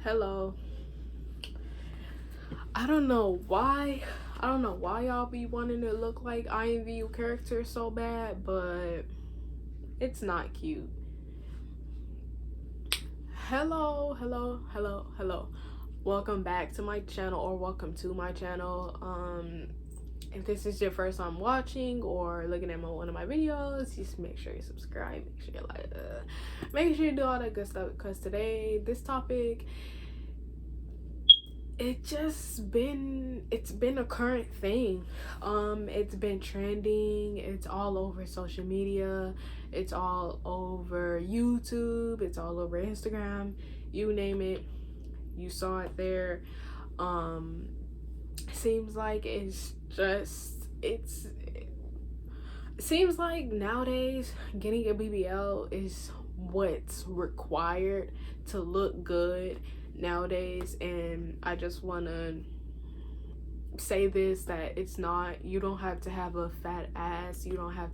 Hello. I don't know why. I don't know why y'all be wanting to look like INVU characters so bad, but it's not cute. Hello. Welcome back to my channel, or welcome to my channel. If this is your first time watching or looking at one of my videos, just make sure you subscribe, make sure you make sure you do all that good stuff, because today this topic, it's been a current thing. It's been trending, it's all over social media, it's all over YouTube, it's all over Instagram, you name it, you saw it there. Seems like it seems like nowadays getting a BBL is what's required to look good nowadays. And I just want to say this, that it's not, you don't have to have a fat ass, you don't have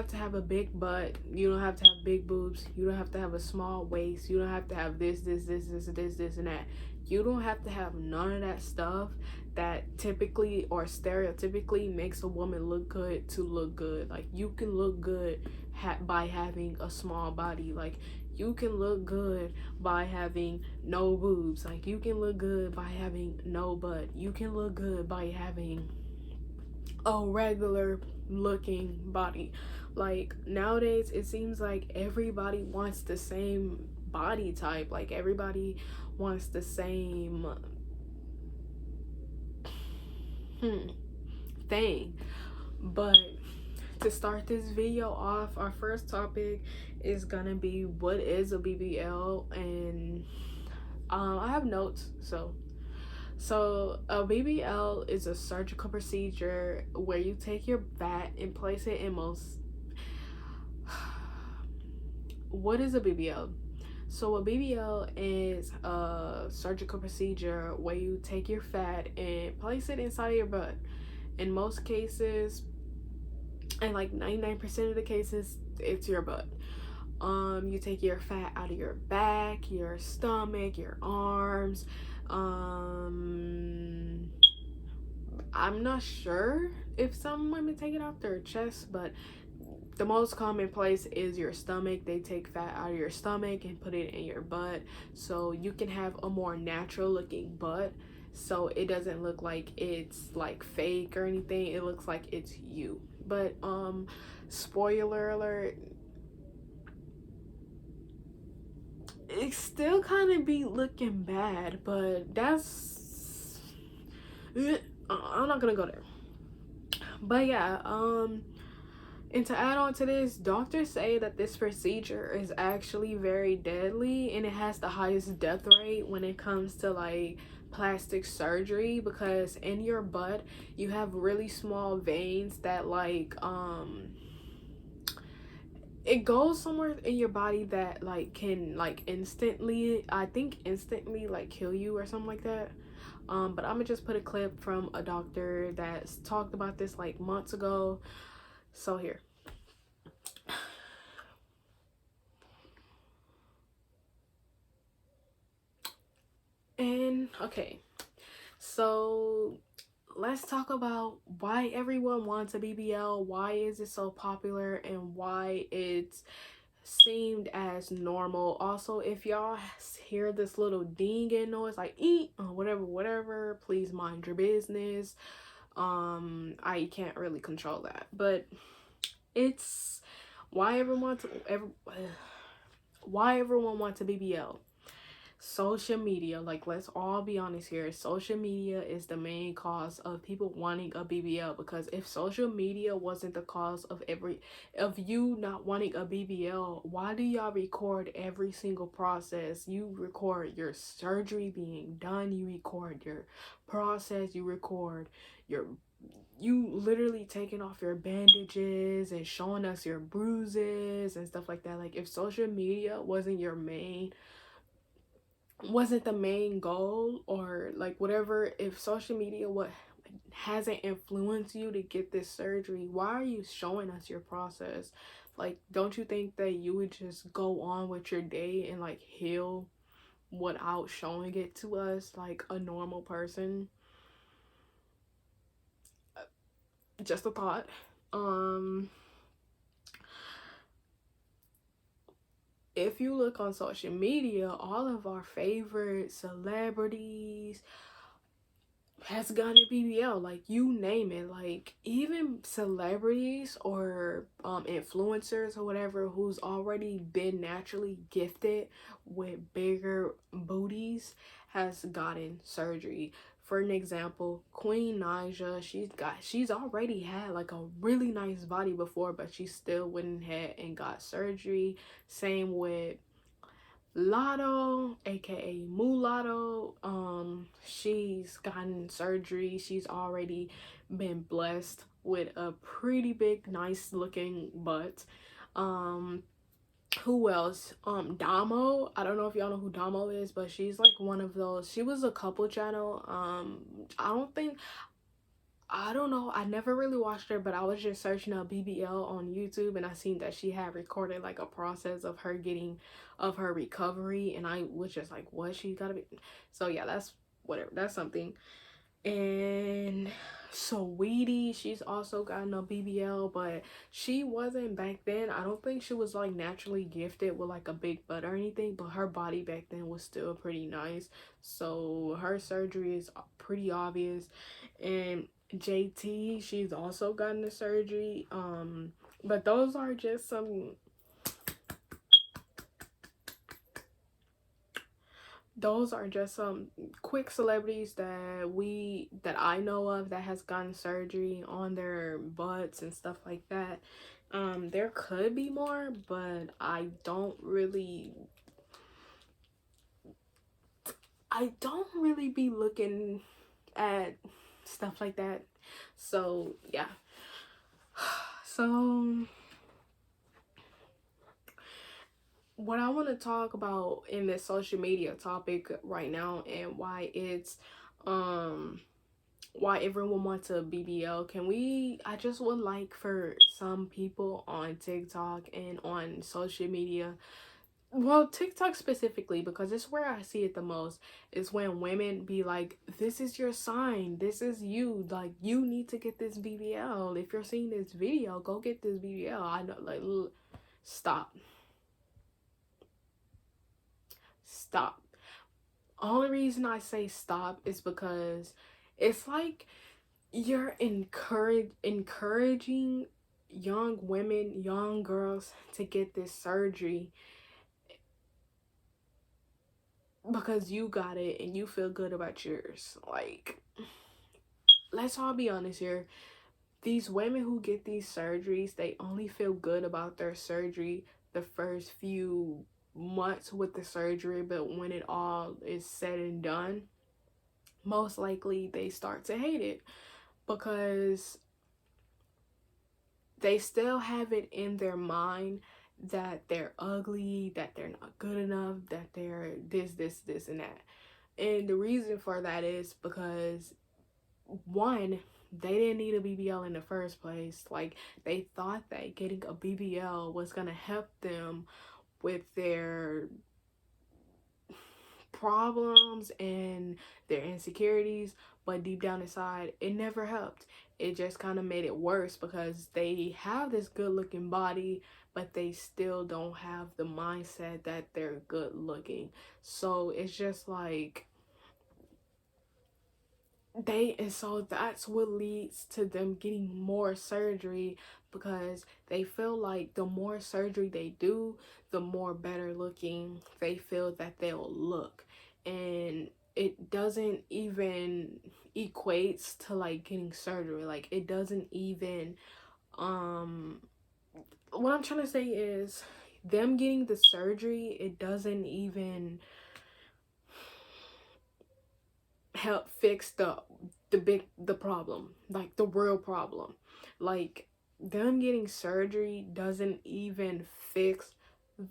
to have a big butt, you don't have to have big boobs, you don't have to have a small waist, you don't have to have this and that. You don't have to have none of that stuff that typically or stereotypically makes a woman look good to look good. Like, you can look good by having a small body. Like, you can look good by having no boobs. Like, you can look good by having no butt. You can look good by having a regular looking body. Like, nowadays it seems like everybody wants the same body type. Like, everybody wants the same thing. But to start this video off, our first topic is gonna be, what is a BBL? And I have notes. So a BBL is a surgical procedure where you take your fat and place it in most. What is a BBL? So a BBL is a surgical procedure where you take your fat and place it inside of your butt. In most cases, and like 99% of the cases, it's your butt. You take your fat out of your back, your stomach, your arms. I'm not sure if some women take it out their chest, but the most common place is your stomach. They take fat out of your stomach and put it in your butt, so you can have a more natural looking butt, so it doesn't look like it's like fake or anything. It looks like it's you. But spoiler alert, it still kind of be looking bad, but that's I'm not gonna go there. But yeah, and to add on to this, doctors say that this procedure is actually very deadly, and it has the highest death rate when it comes to like plastic surgery, because in your butt you have really small veins that like it goes somewhere in your body that like can like instantly like kill you or something like that. But I'm gonna just put a clip from a doctor that's talked about this like months ago. So here. And okay, so let's talk about why everyone wants a BBL, why is it so popular, and why it's seemed as normal. Also, if y'all hear this little dinging noise like eat or whatever, please mind your business. I can't really control that, but it's why everyone wants a BBL. Social media, like, let's all be honest here, social media is the main cause of people wanting a BBL. Because if social media wasn't the cause of you not wanting a BBL, why do y'all record every single process? You record your surgery being done, you record your process, you literally taking off your bandages and showing us your bruises and stuff like that. Like, if social media wasn't the main goal, or like whatever, if social media hasn't influenced you to get this surgery, why are you showing us your process? Like, don't you think that you would just go on with your day and like heal without showing it to us like a normal person? Just a thought. If you look on social media, all of our favorite celebrities has gone to BBL, like you name it, like even celebrities or influencers or whatever who's already been naturally gifted with bigger booties has gotten surgery. For an example, Queen Naija, she's already had like a really nice body before, but she still went ahead and got surgery. Same with Lotto, aka Mulatto. She's gotten surgery. She's already been blessed with a pretty big, nice looking butt. Um, who else? Damo. I don't know if y'all know who Damo is, but she's like one of those. She was a couple channel. I don't know. I never really watched her, but I was just searching up BBL on YouTube and I seen that she had recorded like a process of her recovery, and I was just like, what? She gotta be. So yeah, that's whatever. That's something. And Saweetie, she's also gotten a BBL, but she wasn't back then. I don't think she was like naturally gifted with like a big butt or anything, but her body back then was still pretty nice. So her surgery is pretty obvious. And JT, she's also gotten the surgery. But those are just some quick celebrities that I know of that has gotten surgery on their butts and stuff like that. There could be more, but I don't really be looking at stuff like that. So yeah. So what I want to talk about in this social media topic right now, and why everyone wants a BBL. I just would like for some people on TikTok and on social media, well, TikTok specifically, because it's where I see it the most, is when women be like, this is your sign, this is you, like, you need to get this BBL. If you're seeing this video, go get this BBL. I know, like, stop. Only reason I say stop is because it's like you're encouraging young women, young girls to get this surgery because you got it and you feel good about yours. Like, let's all be honest here. These women who get these surgeries, they only feel good about their surgery the first few months with the surgery, but when it all is said and done, most likely they start to hate it because they still have it in their mind that they're ugly, that they're not good enough, that they're this, and that. And the reason for that is because, one, they didn't need a BBL in the first place. Like, they thought that getting a BBL was gonna help them with their problems and their insecurities, but deep down inside it never helped. It just kind of made it worse because they have this good looking body, but they still don't have the mindset that they're good looking. So it's just like so that's what leads to them getting more surgery, because they feel like the more surgery they do, the more better looking they feel that they'll look. And it doesn't even equates to like getting surgery. Like, it doesn't even what I'm trying to say is, them getting the surgery, it doesn't even help fix the problem, like the real problem. Like, them getting surgery doesn't even fix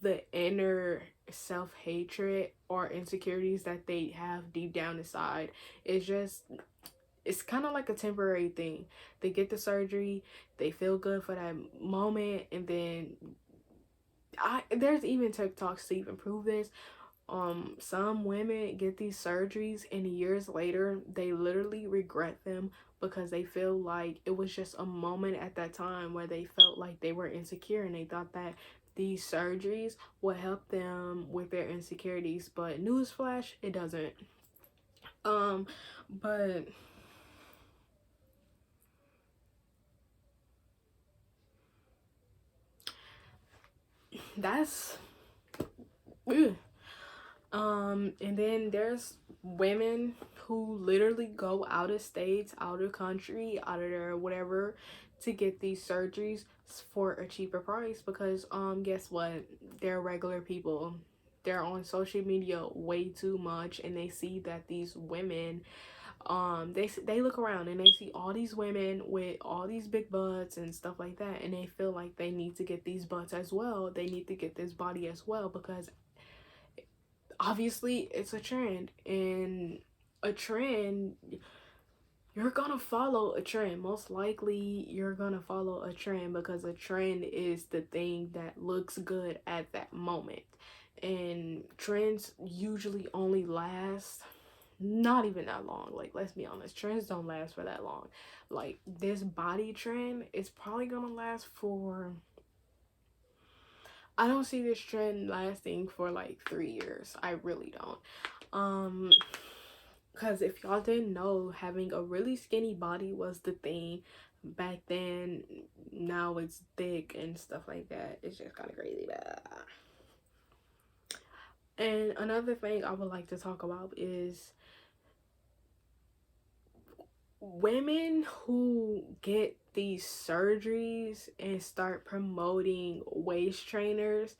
the inner self-hatred or insecurities that they have deep down inside. it's kind of like a temporary thing. They get the surgery, they feel good for that moment, and then there's even TikToks to even prove this. Some women get these surgeries and years later they literally regret them because they feel like it was just a moment at that time where they felt like they were insecure and they thought that these surgeries would help them with their insecurities, but newsflash, it doesn't. But that's ugh. And then there's women who literally go out of states, out of country, out of their whatever to get these surgeries for a cheaper price because guess what? They're regular people. They're on social media way too much and they see that these women they look around and they see all these women with all these big butts and stuff like that, and they feel like they need to get these butts as well. They need to get this body as well because obviously it's a trend, and a trend, you're gonna follow a trend. Most likely you're gonna follow a trend because a trend is the thing that looks good at that moment, and trends usually only last not even that long. Like, let's be honest, trends don't last for that long. Like, this body trend is probably gonna last for, I don't see this trend lasting for like 3 years. I really don't. Because if y'all didn't know, having a really skinny body was the thing back then. Now it's thick and stuff like that. It's just kind of crazy. And another thing I would like to talk about is women who get these surgeries and start promoting waist trainers,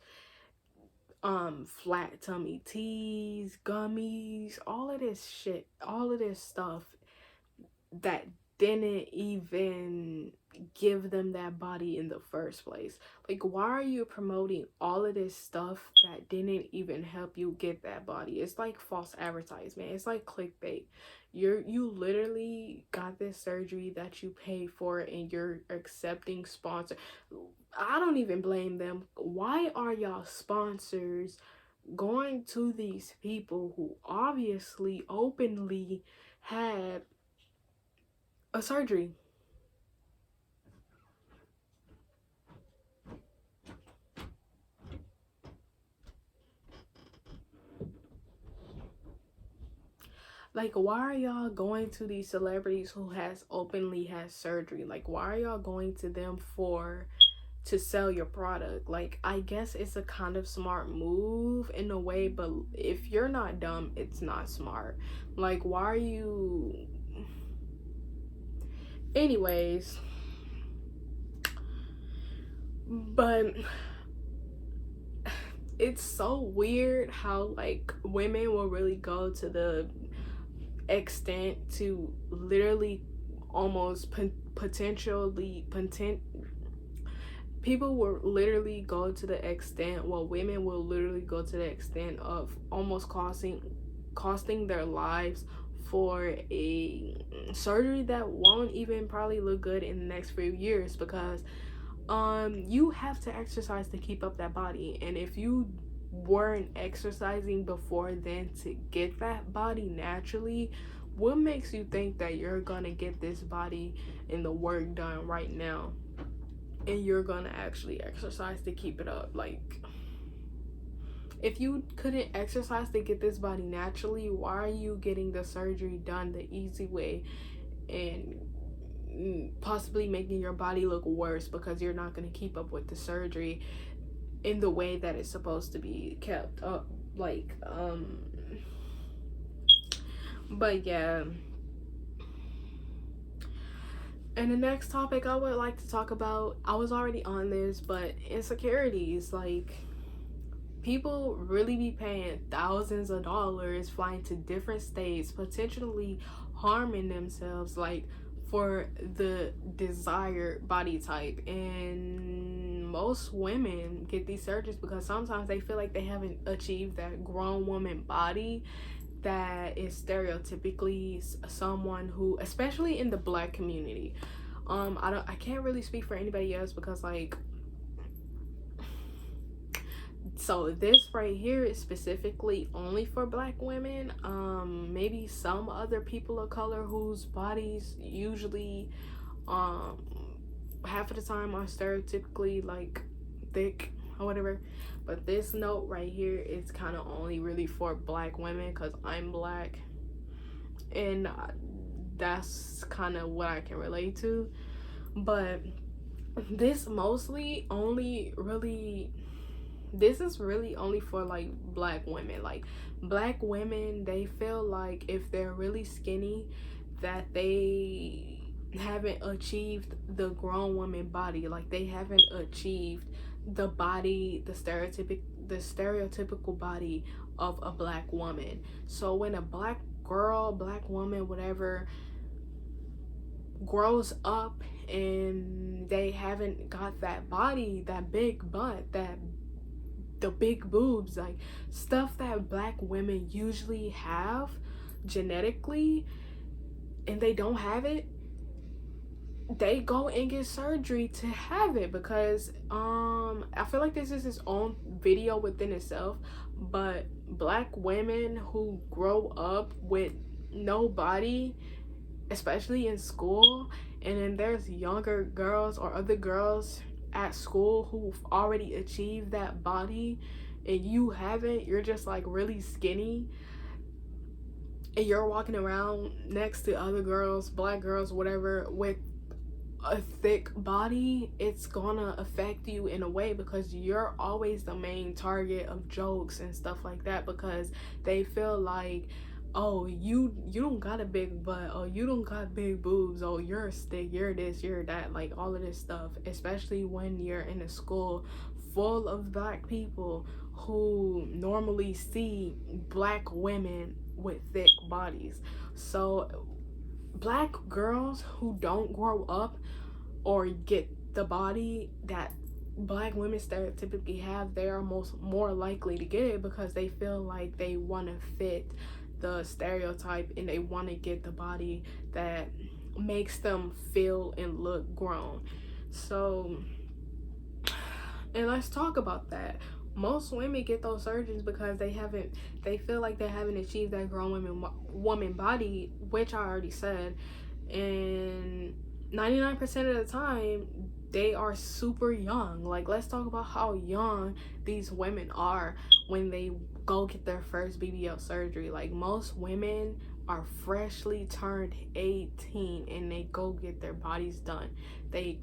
flat tummy teas, gummies, all of this shit, all of this stuff that didn't even give them that body in the first place. Like, why are you promoting all of this stuff that didn't even help you get that body? It's like false advertisement. It's like clickbait. You literally got this surgery that you paid for and you're accepting sponsor. I don't even blame them. Why are y'all sponsors going to these people who obviously openly had a surgery? Like, why are y'all going to these celebrities who has openly had surgery? Like, why are y'all going to them for to sell your product? Like, I guess it's a kind of smart move in a way, but if you're not dumb, it's not smart. Like, why are you anyways? But it's so weird how like women will really go to the extent to literally almost potentially people will literally go to the extent, well, women will literally go to the extent of almost costing their lives for a surgery that won't even probably look good in the next few years because you have to exercise to keep up that body, and if you weren't exercising before then to get that body naturally, what makes you think that you're gonna get this body and the work done right now and you're gonna actually exercise to keep it up? Like, if you couldn't exercise to get this body naturally, why are you getting the surgery done the easy way and possibly making your body look worse because you're not going to keep up with the surgery in the way that it's supposed to be kept up? Like, but yeah. And the next topic I would like to talk about, I was already on this, but insecurities. Like, people really be paying thousands of dollars flying to different states, potentially harming themselves, like, for the desired body type. And most women get these surgeries because sometimes they feel like they haven't achieved that grown woman body that is stereotypically someone who, especially in the black community, I can't really speak for anybody else because like, so this right here is specifically only for black women. Maybe some other people of color whose bodies usually half of the time are stereotypically like thick or whatever, but this note right here is kind of only really for black women because I'm black, and that's kind of what I can relate to. But this mostly only really, this is really only for like black women. Like black women, they feel like if they're really skinny that they haven't achieved the grown woman body, like they haven't achieved the body, the stereotypical body of a black woman. So when a black girl, black woman, whatever, grows up and they haven't got that body, that big butt, that the big boobs, like stuff that black women usually have genetically, and they don't have it, they go and get surgery to have it. Because I feel like this is its own video within itself, but black women who grow up with no body, especially in school, and then there's younger girls or other girls at school who've already achieved that body and you haven't, you're just like really skinny, and you're walking around next to other girls, black girls, whatever, with a thick body, it's gonna affect you in a way because you're always the main target of jokes and stuff like that, because they feel like, oh, you don't got a big butt, oh, you don't got big boobs, oh, you're a stick, you're this, you're that, like all of this stuff, especially when you're in a school full of black people who normally see black women with thick bodies. So black girls who don't grow up or get the body that black women stereotypically have, they are more likely to get it because they feel like they want to fit the stereotype and they want to get the body that makes them feel and look grown. So, and let's talk about that. Most women get those surgeries because they feel like they haven't achieved that grown woman body, which I already said. And 99% of the time they are super young. Like, let's talk about how young these women are when they go get their first BBL surgery. Like, most women are freshly turned 18 and they go get their bodies done. They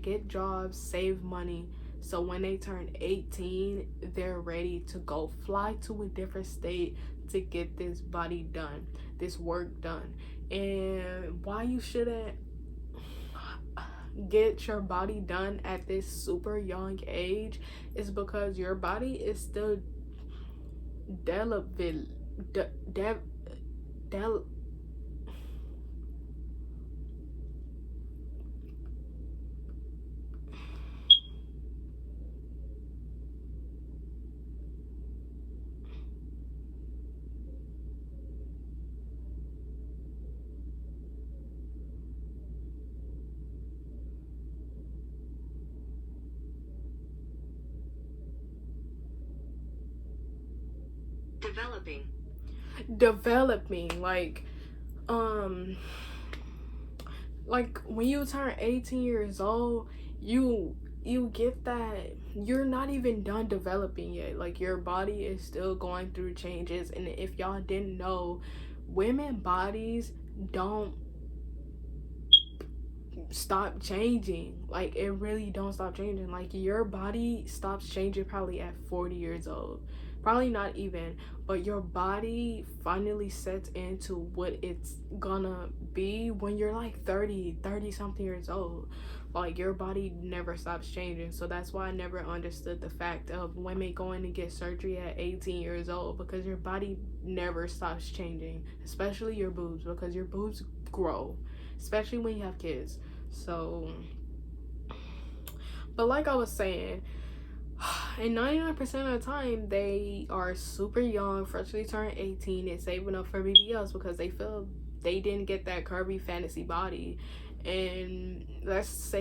get jobs, save money, so when they turn 18, they're ready to go fly to a different state to get this body done, this work done. And why you shouldn't get your body done at this super young age is because your body is still developing. Developing, like when you turn 18 years old, you get that you're not even done developing yet. Like, your body is still going through changes. And if y'all didn't know, women bodies don't stop changing. Like, it really don't stop changing. Like, your body stops changing probably at 40 years old, probably not even, but your body finally sets into what it's gonna be when you're like 30 something years old. Like, your body never stops changing. So that's why I never understood the fact of women going to get surgery at 18 years old, because your body never stops changing, especially your boobs, because your boobs grow, especially when you have kids. So, but like I was saying, And 99% of the time, they are super young, freshly turned 18, and saving up for BBLs because they feel they didn't get that curvy fantasy body. And let's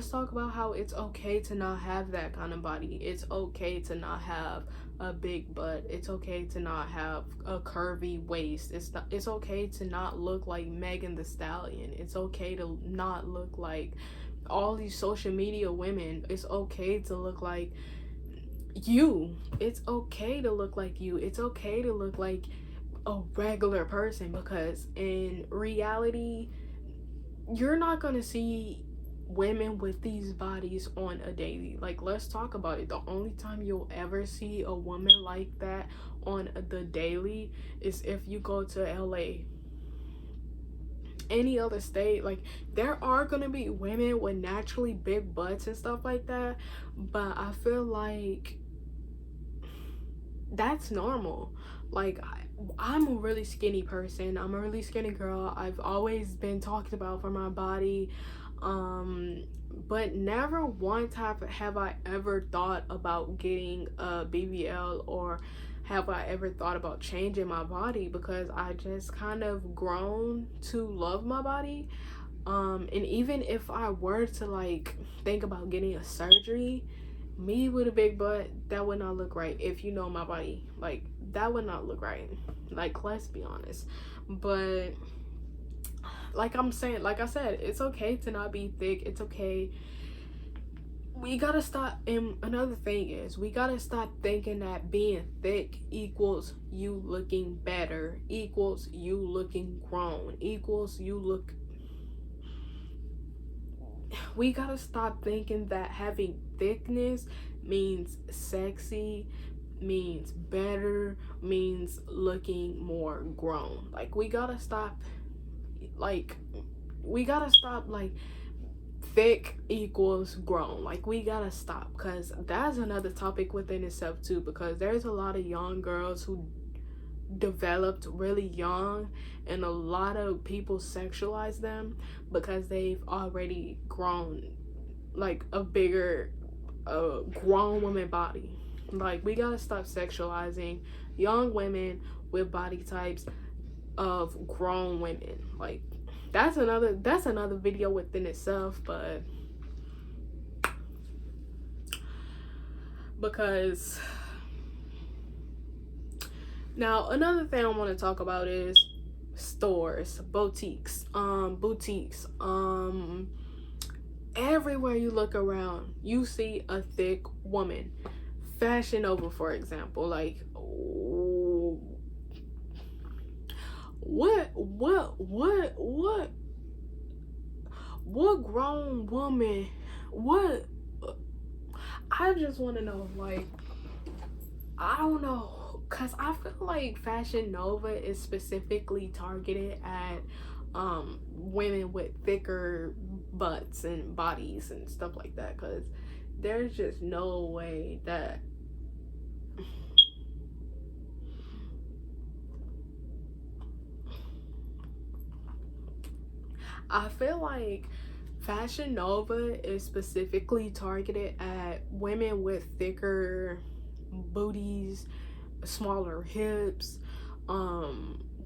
talk about how it's okay to not have that kind of body. It's okay to not have a big butt. It's okay to not have a curvy waist. It's okay to not look like Megan the Stallion. It's okay to not look like all these social media women. It's okay to look like you. It's okay to look like you. It's okay to look like a regular person, because in reality, you're not gonna see women with these bodies on a daily. Like, let's talk about it. The only time you'll ever see a woman like that on the daily is if you go to LA. Any other state, like, there are gonna be women with naturally big butts and stuff like that, but I feel like that's normal. Like, I'm a really skinny person. I'm a really skinny girl. I've always been talked about for my body, but never once have I ever thought about getting a BBL, or have I ever thought about changing my body, because I just kind of grown to love my body. And even if I were to like think about getting a surgery, me with a big butt, that would not look right. If you know my body, like, that would not look right. Like, let's be honest. But like I'm saying, like I said, it's okay to not be thick. It's okay. We gotta stop. And another thing is, we gotta stop thinking that being thick equals you looking better, equals you looking grown, equals you look. We gotta stop thinking that having thickness means sexy, means better, means looking more grown. Like, we gotta stop, like, thick equals grown. Like, we gotta stop, because that's another topic within itself too, because there's a lot of young girls who developed really young, and a lot of people sexualize them because they've already grown like a bigger grown woman body. Like, we gotta stop sexualizing young women with body types of grown women. Like, that's another video within itself. But because now, another thing I want to talk about is stores, boutiques. Everywhere you look around, you see a thick woman. Fashion Nova, for example. Like, what grown woman, what, I just want to know, like, I don't know, because I feel like Fashion Nova is specifically targeted at women with thicker butts and bodies and stuff like that, because there's just no way that I feel like Fashion Nova is specifically targeted at women with thicker booties, smaller hips,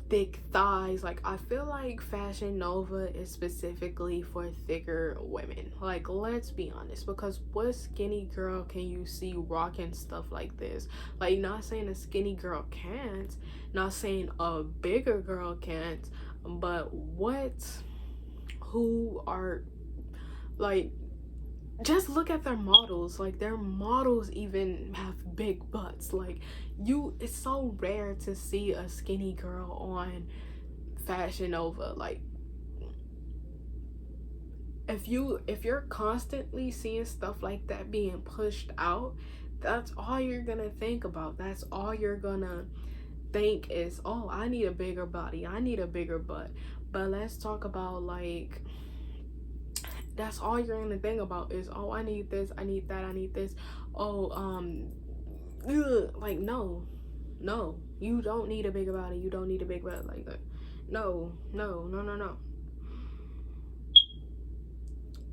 thick thighs. Like, I feel like Fashion Nova is specifically for thicker women. Like, let's be honest, because what skinny girl can you see rocking stuff like this? Like, not saying a skinny girl can't, not saying a bigger girl can't, but who are, like, just look at their models. Like, their models even have big butts. Like, it's so rare to see a skinny girl on Fashion Nova. Like, if you're constantly seeing stuff like that being pushed out, that's all you're gonna think about. That's all you're gonna think is, oh, I need a bigger body, I need a bigger butt. But let's talk about, like, that's all you're gonna think about is, oh, I need this, I need that, I need this. Oh, like, no, you don't need a bigger body, you don't need a big butt. Like that. No.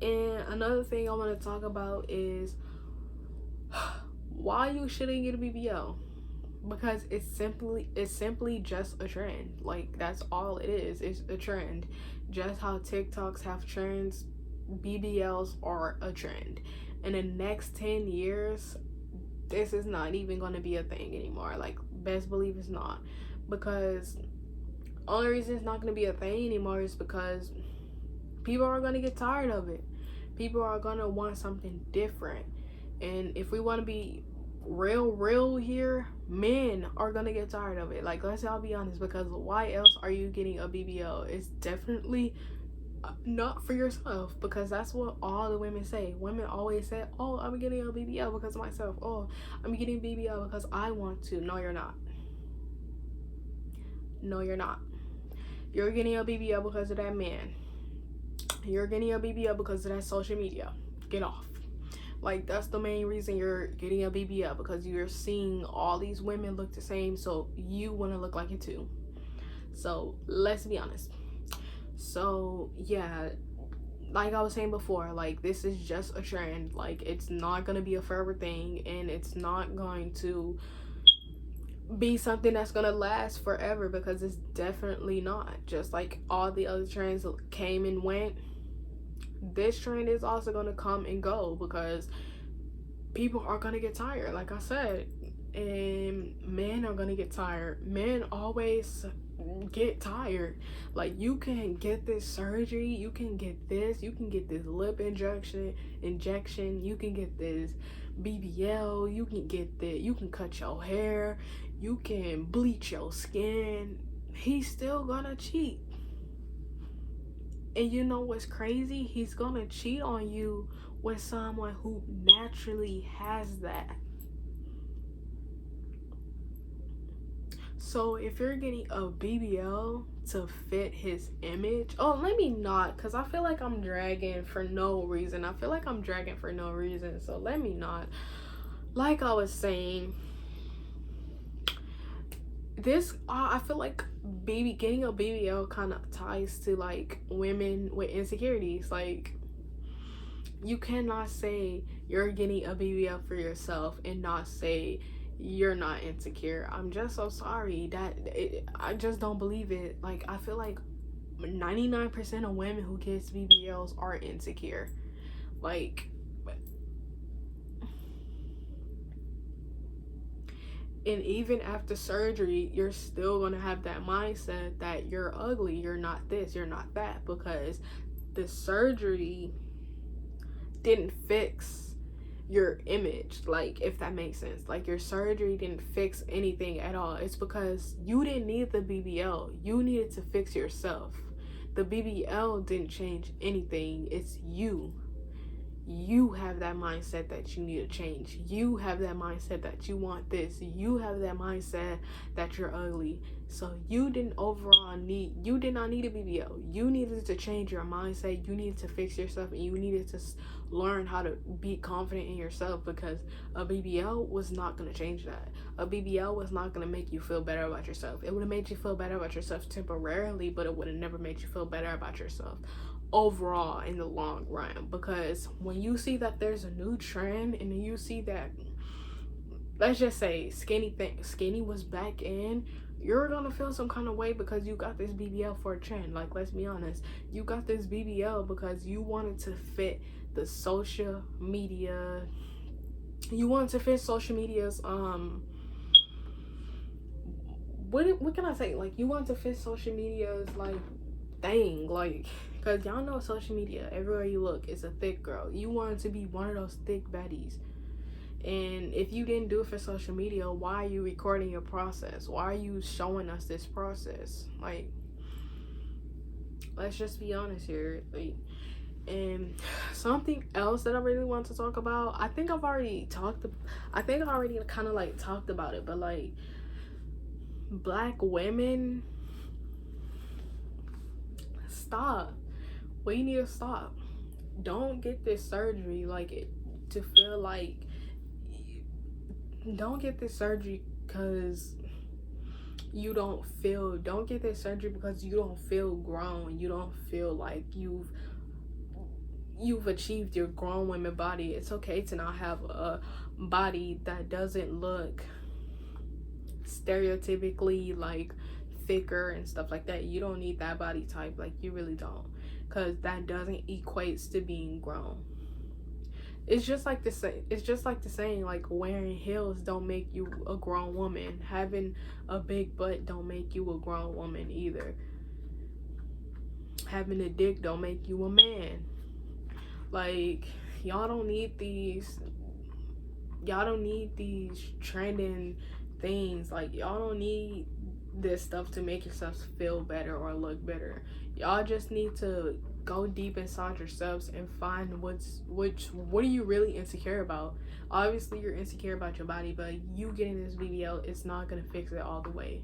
And another thing I want to talk about is why you shouldn't get a BBL? Because it's simply just a trend. Like, that's all it is. It's a trend. Just how TikToks have trends, BBLs are a trend. In the next 10 years, this is not even going to be a thing anymore. Like, best believe it's not. Because only reason it's not going to be a thing anymore is because people are going to get tired of it. People are going to want something different. And if we want to be real here, men are gonna get tired of it. Like, let's all be honest, because why else are you getting a BBL? It's definitely not for yourself, because that's what all the women say. Women always say, oh, I'm getting a BBL because of myself. Oh, I'm getting BBL because I want to. No, you're not. No, you're not. You're getting a BBL because of that man. You're getting a BBL because of that social media. Get off. Like, that's the main reason you're getting a BBL, because you're seeing all these women look the same, so you want to look like it too. So let's be honest. So yeah, like I was saying before, like, this is just a trend. Like, it's not gonna be a forever thing, and it's not going to be something that's gonna last forever, because it's definitely not. Just like all the other trends came and went, this trend is also going to come and go, because people are going to get tired, like I said, and men are going to get tired. Men always get tired. Like, you can get this surgery, you can get this lip injection, you can get this BBL, you can get that, you can cut your hair, you can bleach your skin. He's still gonna cheat. And you know what's crazy? He's gonna cheat on you with someone who naturally has that. So if you're getting a BBL to fit his image, oh, let me not, because I feel like I'm dragging for no reason. So let me not. Like I was saying, this I feel like getting a BBL kind of ties to like women with insecurities. Like, you cannot say you're getting a BBL for yourself and not say you're not insecure. I'm just so sorry I just don't believe it. Like, I feel like 99% of women who gets BBLs are insecure. Like, and even after surgery, you're still going to have that mindset that you're ugly, you're not this, you're not that, because the surgery didn't fix your image. Like, if that makes sense. Like, your surgery didn't fix anything at all. It's because you didn't need the BBL. You needed to fix yourself. The BBL didn't change anything. It's you. You have that mindset that you need to change. You have that mindset that you want this. You have that mindset that you're ugly. So you did not need a BBL. You needed to change your mindset. You needed to fix yourself, and you needed to learn how to be confident in yourself, because a BBL was not going to change that. A BBL was not going to make you feel better about yourself. It would have made you feel better about yourself temporarily, but it would have never made you feel better about yourself overall in the long run. Because when you see that there's a new trend, and then you see that, let's just say skinny was back in, you're gonna feel some kind of way because you got this BBL for a trend. Like, let's be honest, you got this BBL because you wanted to fit the social media, you wanted to fit social media's what can I say, like, you want to fit social media's like thing, like, because y'all know social media, everywhere you look, it's a thick girl. You wanted to be one of those thick baddies. And if you didn't do it for social media, why are you recording your process? Why are you showing us this process? Like, let's just be honest here. Like, and something else that I really want to talk about, I think I already kind of like talked about it, but like, black women, stop. We need to stop. Don't get this surgery to feel like, don't get this surgery because you don't get this surgery because you don't feel grown. You don't feel like you've achieved your grown women body. It's okay to not have a body that doesn't look stereotypically like thicker and stuff like that. You don't need that body type, like you really don't, because that doesn't equates to being grown. It's just like the saying, like, wearing heels don't make you a grown woman. Having a big butt don't make you a grown woman either. Having a dick don't make you a man. Like, y'all don't need these trending things. Like, y'all don't need this stuff to make yourselves feel better or look better. Y'all just need to go deep inside yourselves and find what are you really insecure about. Obviously you're insecure about your body, but you getting this BBL, it's not gonna fix it all the way.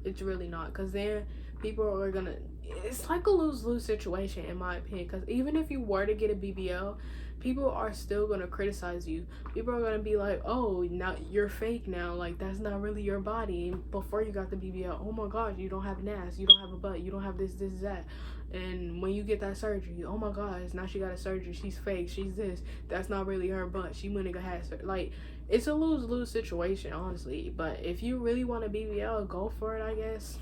It's really not, because then people are gonna, it's like a lose-lose situation in my opinion, because even if you were to get a BBL, people are still going to criticize you. People are going to be like, oh, now you're fake now, like that's not really your body. Before you got the BBL, oh my gosh, you don't have an ass, you don't have a butt, you don't have this, that. And when you get that surgery, oh my gosh, now she got a surgery, she's fake, she's this, that's not really her butt, she went and got surgery. Like, it's a lose-lose situation, honestly. But if you really want a BBL, go for it, I guess.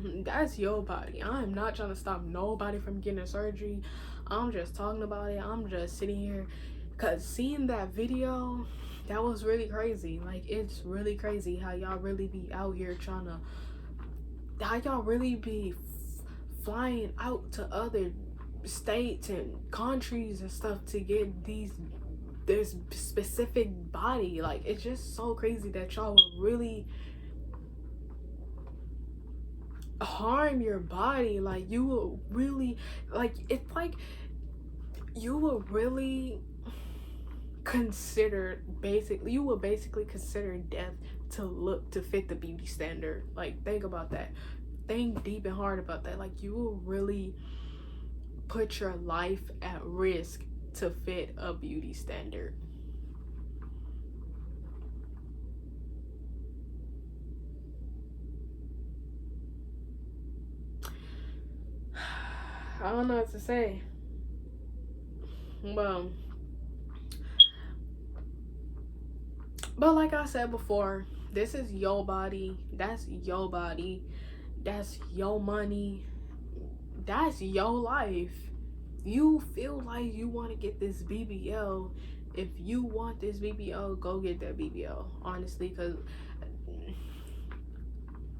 That's your body. I'm not trying to stop nobody from getting a surgery. I'm just talking about it. I'm just sitting here, because seeing that video, that was really crazy. Like, it's really crazy how y'all really be out here trying to, how y'all really be flying out to other states and countries and stuff to get this specific body. Like, it's just so crazy that y'all would really harm your body. Like, you will really, like, it's like you will really consider, you will basically consider death to fit the beauty standard. Like, think about that. Think deep and hard about that. Like, you will really put your life at risk to fit a beauty standard. I don't know what to say. Well, but like I said before, this is your body. That's your body. That's your money. That's your life. You feel like you want to get this BBL. If you want this BBL, go get that BBL. Honestly, because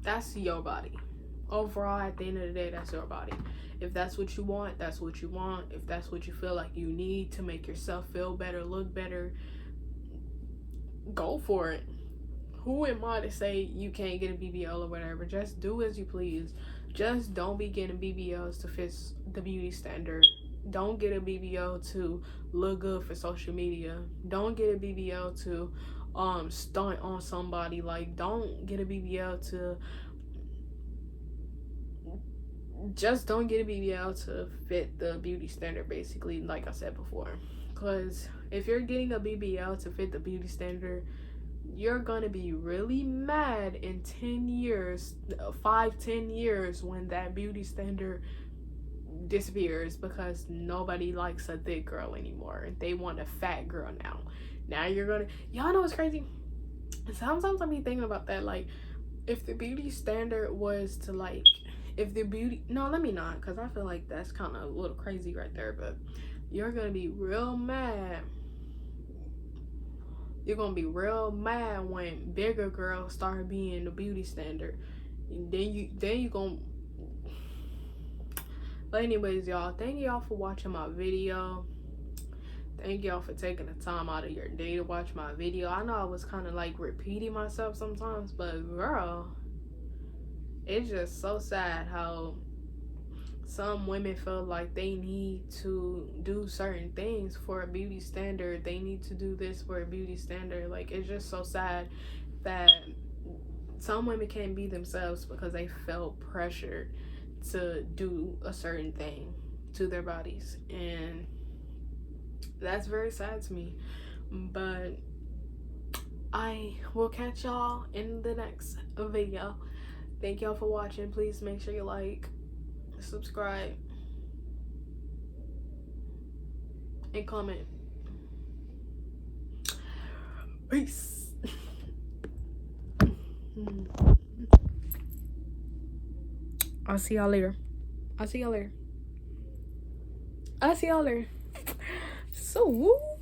that's your body. Overall, at the end of the day, that's your body. If that's what you want, that's what you want. If that's what you feel like you need to make yourself feel better, look better, go for it. Who am I to say you can't get a BBL or whatever? Just do as you please. Just don't be getting BBLs to fit the beauty standard. Don't get a BBL to look good for social media. Don't get a BBL to stunt on somebody. Like, don't get a BBL to, just don't get a BBL to fit the beauty standard, basically, like I said before. Because if you're getting a BBL to fit the beauty standard, you're gonna be really mad in 10 years, 5-10 years, when that beauty standard disappears, because nobody likes a thick girl anymore. They want a fat girl now. Now you're gonna, y'all know what's crazy? Sometimes I be thinking about that. Like, if the beauty standard was to, like, if the beauty, no, let me not, because I feel like that's kind of a little crazy right there. But you're gonna be real mad. You're gonna be real mad when bigger girls start being the beauty standard. And then you gonna. But anyways, y'all, thank y'all for watching my video. Thank y'all for taking the time out of your day to watch my video. I know I was kind of like repeating myself sometimes, but girl, it's just so sad how some women feel like they need to do certain things for a beauty standard. They need to do this for a beauty standard. Like, it's just so sad that some women can't be themselves because they felt pressured to do a certain thing to their bodies. And that's very sad to me. But I will catch y'all in the next video. Thank y'all for watching. Please make sure you like, subscribe, and comment. Peace. I'll see y'all later. I'll see y'all later. So, woo.